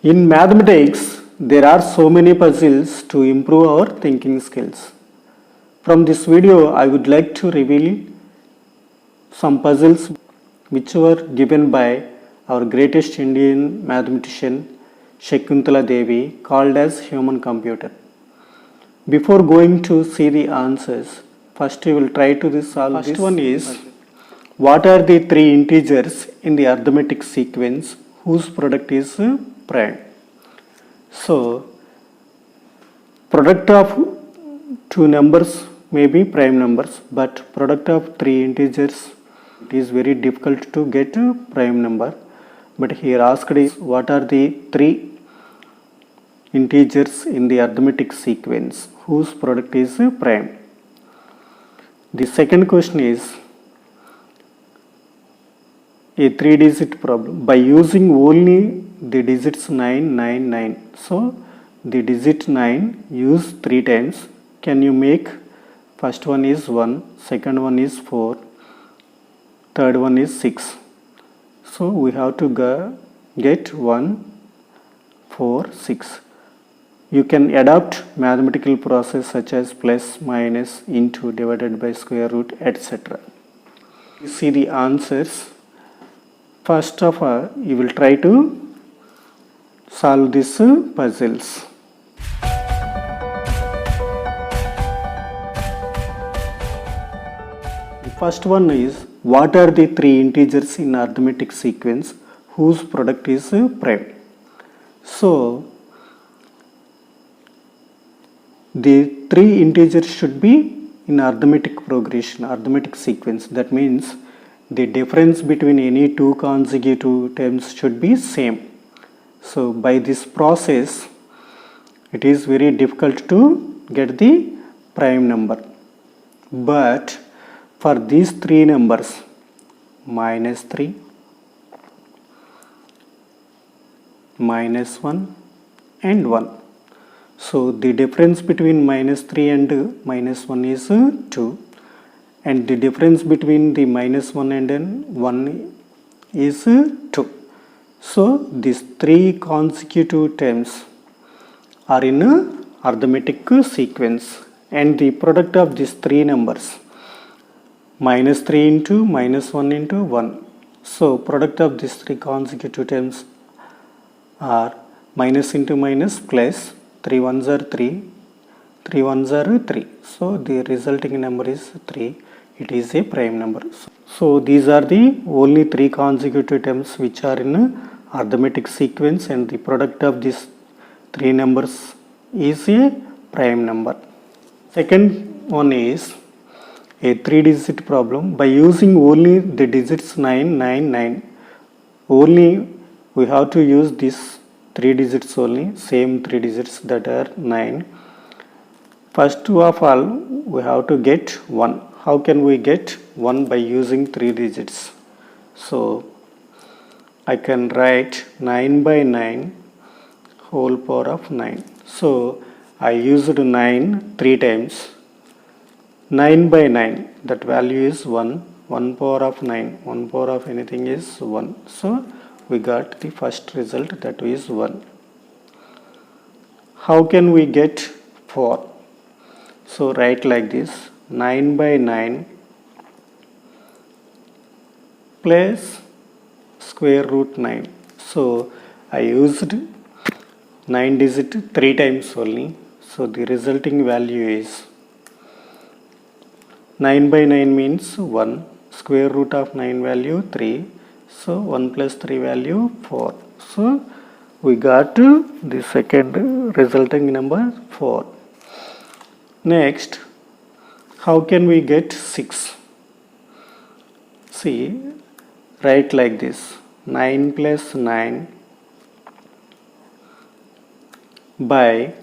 In mathematics, there are so many puzzles to improve our thinking skills. From this video, I would like to reveal some puzzles which were given by our greatest Indian mathematician Shakuntala Devi, called as human computer. Before going to see the answers, first we will try to solve this. First one is, what are the three integers in the arithmetic sequence whose product is prime? So, product of two numbers may be prime numbers, but product of three integers, it is very difficult to get a prime number. But here asked is, what are the three integers in the arithmetic sequence whose product is prime? The second question is a 3-digit problem by using only the digits 999. So the digit 9 use 3 times. Can you make first one is 1, second one is 4, third one is 6. So we have to get 1, 4, 6. You can adopt mathematical process such as plus, minus, into, divided by, square root, etc. You see the answers. First of all, you will try to solve these puzzles. The first one is, what are the three integers in arithmetic sequence whose product is prime? So, the three integers should be in arithmetic progression, arithmetic sequence. That means the difference between any two consecutive terms should be same. So by this process, it is very difficult to get the prime number. But for these three numbers, minus 3, minus 1 and 1. So the difference between minus 3 and minus 1 is 2. And the difference between the minus 1 and 1 is 2. So these three consecutive terms are in arithmetic sequence, and the product of these three numbers, minus 3 into minus 1 into 1. So product of these three consecutive terms are minus into minus plus, 3 ones are 3, 3 ones are 3. So the resulting number is 3. It is a prime number. So these are the only three consecutive terms which are in arithmetic sequence, and the product of these three numbers is a prime number. Second one is a 3-digit problem by using only the digits 999. Only we have to use these 3 digits only, same 3 digits, that are 9. First of all, we have to get 1. How can we get 1 by using 3 digits? So I can write 9 by 9 whole power of 9. So I used 9 3 times. 9 by 9, that value is 1. 1 power of 9, 1 power of anything is 1. So we got the first result, that is 1. How can we get 4? So write like this, 9 by 9 plus square root 9. So I used 9 digit 3 times only. So the resulting value is 9 by 9 means 1. Square root of 9 value 3. So 1 plus 3 value 4. So we got the second resulting number 4. Next, how can we get 6? See, write like this, 9 plus 9 by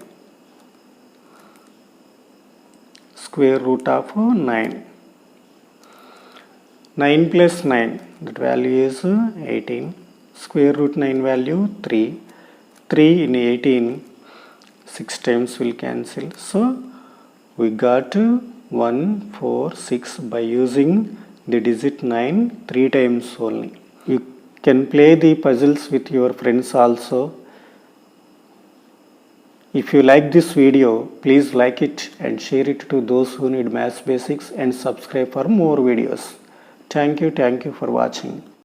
square root of 9. 9 plus 9, that value is 18. Square root 9 value 3. 3 in 18, 6 times will cancel. So we got 1, 4, 6 by using the digit 9 3 times only. You can play the puzzles with your friends also. If you like this video, please like it and share it to those who need maths basics and subscribe for more videos. Thank you for watching.